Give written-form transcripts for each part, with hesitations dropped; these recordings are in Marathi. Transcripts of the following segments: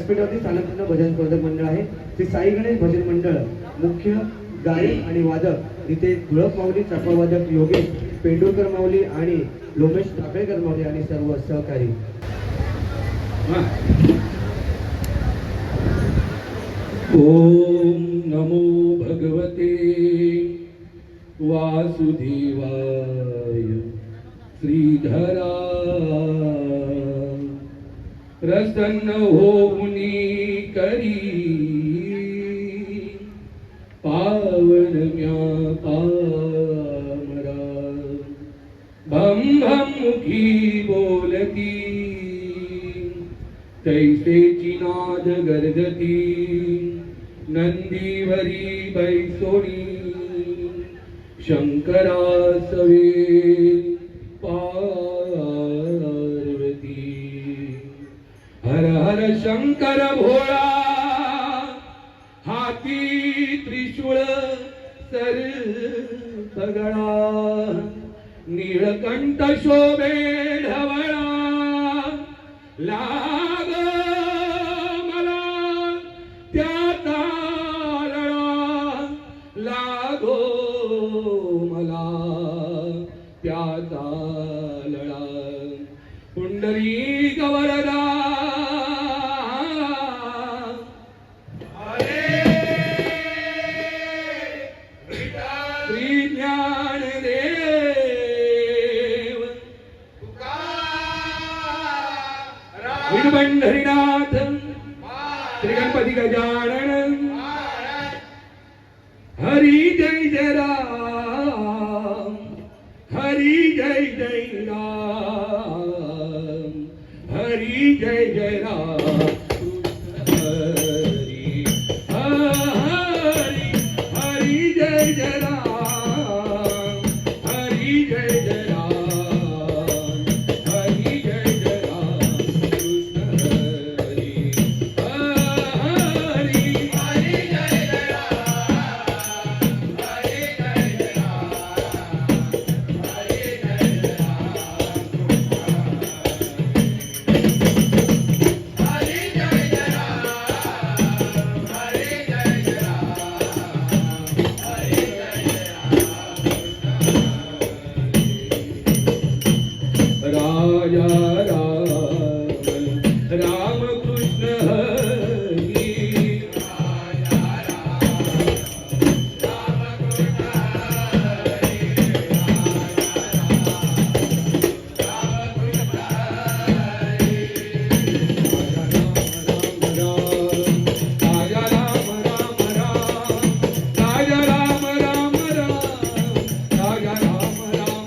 व्यासपीठावरती सालापूर्ण भजन स्पर्धक मंडळ आहे. ते साई गणेश भजन मंडळ मुख्य गायक आणि वादक इथे धुळप माऊली, चपळवादक योगेश पेंडुरकर माऊली आणि लोमेश टाकळेकर माऊली आणि सर्व सहकारी. ओम नमो भगवते वासुदेवाय. श्रीधरा प्रसन्न होऊनी करी पावन म्या पामरा. भम भम मुखी बोलती तैसेची नाद गर्जती. नंदीवरी बैसोनी शंकरासवे पार्वती. हर हर शंकर भोळा हाती त्रिशूळ सर पगळा. नीळकंठ शोभे ढवळा. लाग मला त्याचा लळा. लागो मला त्याचा लळा. पुंडरीक वरदा श्री ज्ञानदेव विडबंढरीनाथ श्री गणपती गजानन. हरी जय जय राम. हरी जय जय राम. हरी जय जय राम. हरी हरी हरी जय जय राम. हरी जय जय राम. हरी जय जय राम. कृष्ण हरी हरी हरी जय जय राम. हरी जय जय राम. हरी जय जय राम. हरी जय जय राम. हरी जय जय राम. हरी जय जय राम. राजा राम राम कृष्ण हरी. राजा राम राम कृष्ण हरी. राम कृष्ण हरी. राजा राम राम राम. राजा राम राम राम. राजा राम राम राम.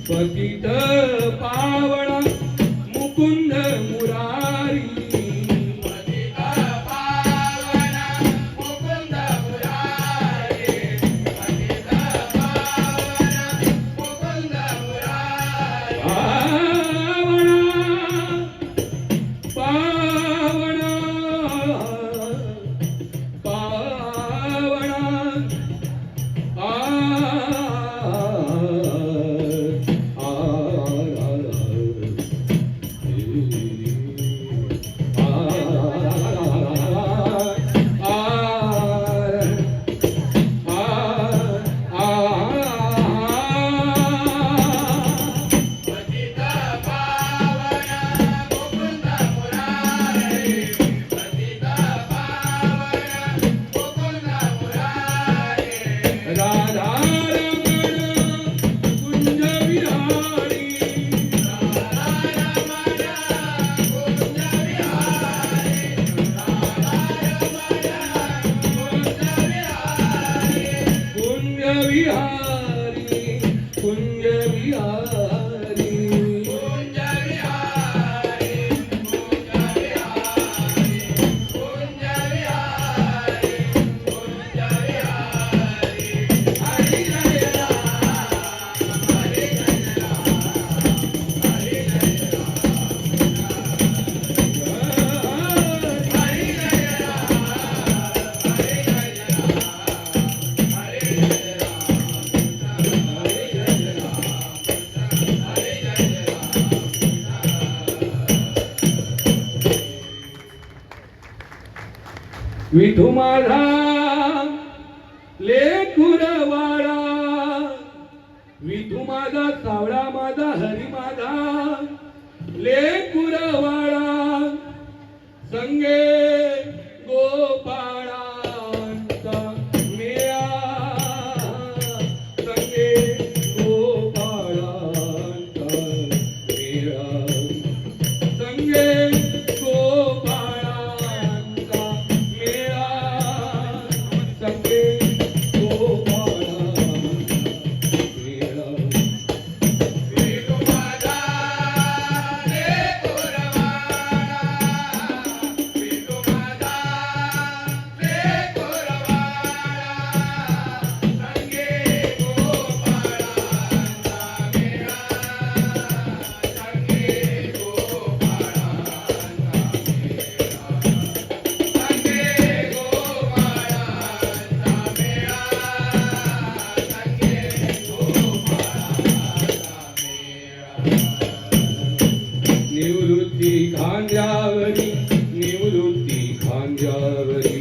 पतित पावना मुकुंद मुरारी. पतित पावना मुकुंद मुरारी. पतित पावना मुकुंद मुरारी. पावना पावना पावना विहारी कुंज विहारी कुंज विहारी कुंज विहारी कुंज विहारी हरी जय राम हरी जय राम हरी जय राम हरी जय राम हरी जय राम हरी जय विठू माझा लेकुरवाडा विठू माझा सावळा माझा हरी माझा लेकुरवाडा संगे गोपाळांचा मेळा संगे गोपाळांचा मेळा संगे गोपाळांचा मेळा संगे गोपाळांचा मेळा विठू माझा लेकुरवाडा विठू माझा लेकुरवाडा संगे गोपाळांचा मेळा संगे गोपाळांचा निवृत्ती खांद्यावरी निवृत्ती खांद्यावरी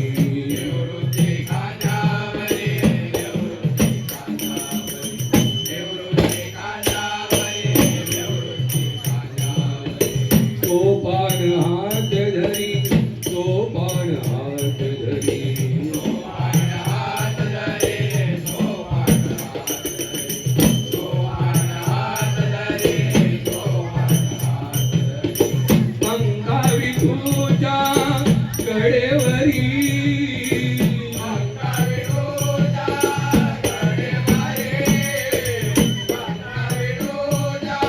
निवृत्ती खांद्यावरी निवृत्ती खांद्यावरी निवृत्ती खांद्यावरी निवृत्ती खांद्यावरी सोपान हात धरी सोपान हात धरी सोपान हात धरी सोपान हात धरी सोपान हात धरी सोपान हात धरी अंगा विठूच्या कडेवरी अंगा विठूच्या कडेवरी अंगा विठूच्या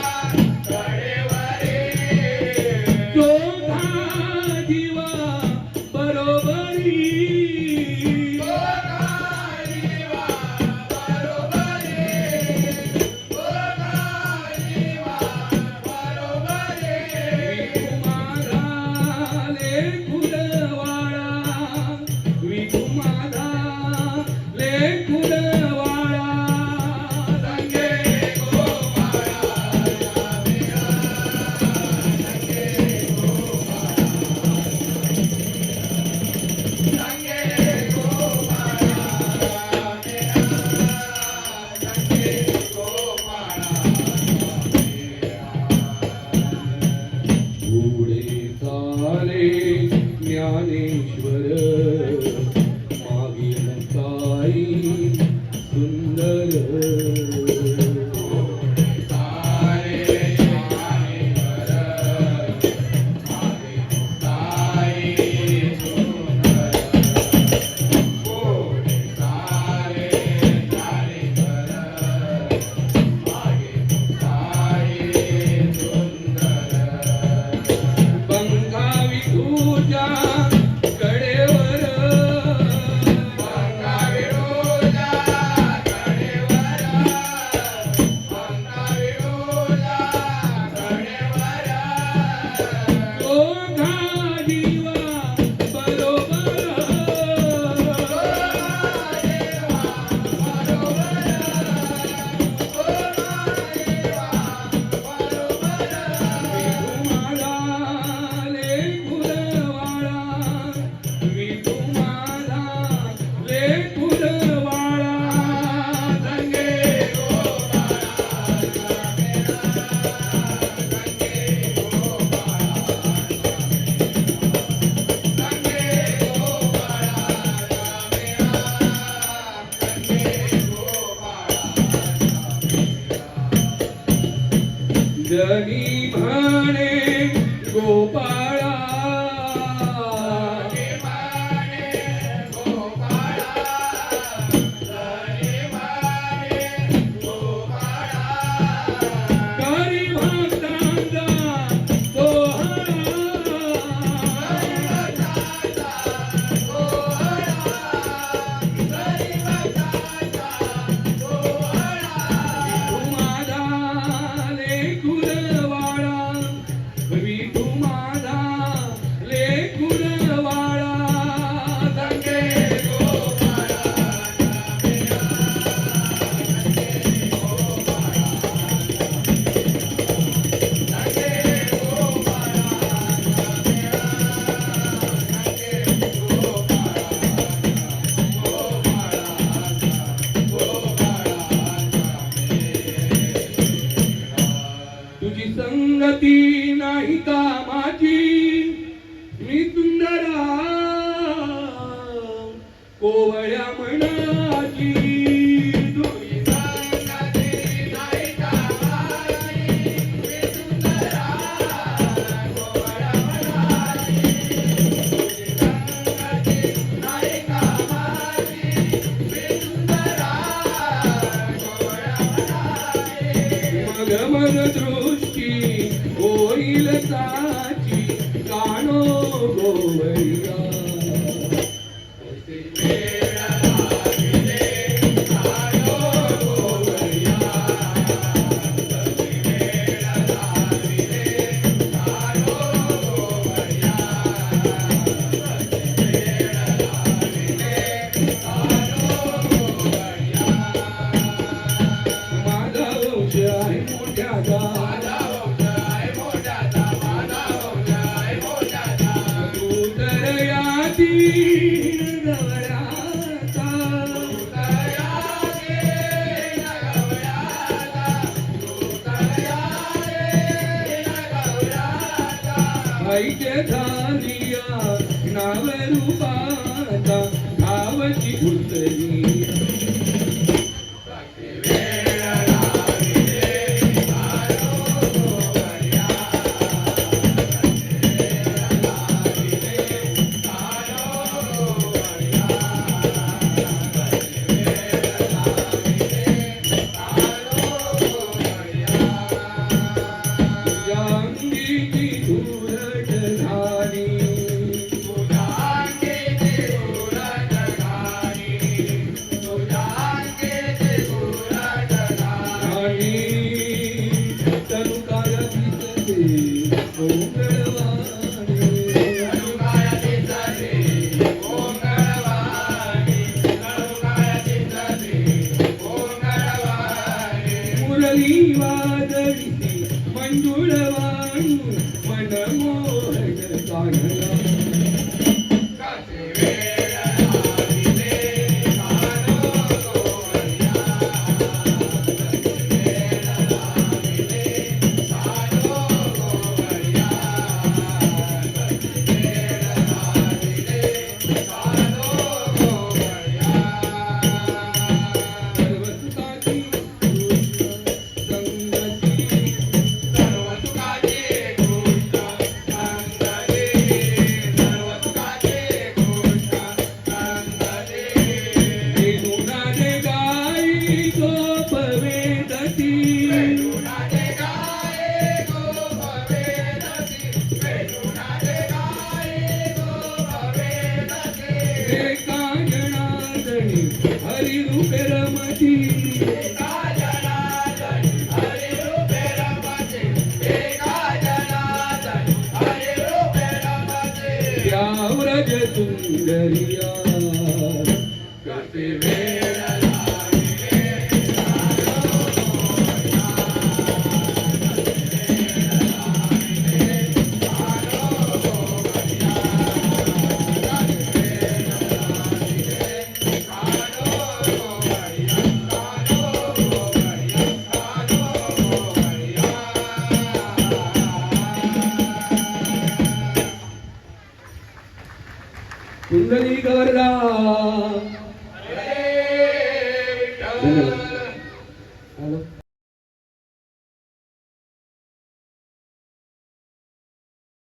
कडेवरी जोधा जीवा बरोबरी विठू माझा लेकुरवाडा विठू माझा लेकुरवाडा संगे पुढे चाले ज्ञानेश्वर मागे मुक्ताई सुंदर पंखा विठूच्या कडेवर जोधा जीवा बरोबर विठू माझा लेकुरवाडा विठू माझा लेकुरवाडा संगे जनी म्हणे गोपाळा मग मग दृष्टी होईल साची कानो गोवरिया माझा वंश आहे मोठ्याचा तू तर यातील गवळाचा ऐके झालिया नाव रूपाचा गावची घुसली अंगीची धुरट झाली आणि तनु काय दिसते मुरली वादळी मंजुळवाणी मनमोहन गाणला सर्वसुखाची वेणुनादे गाई गोपवेदती एका जनार्दनी हरिरूपे रमती त्या व्रज सुंदरिया कसे वेळ कुंडली गवरदा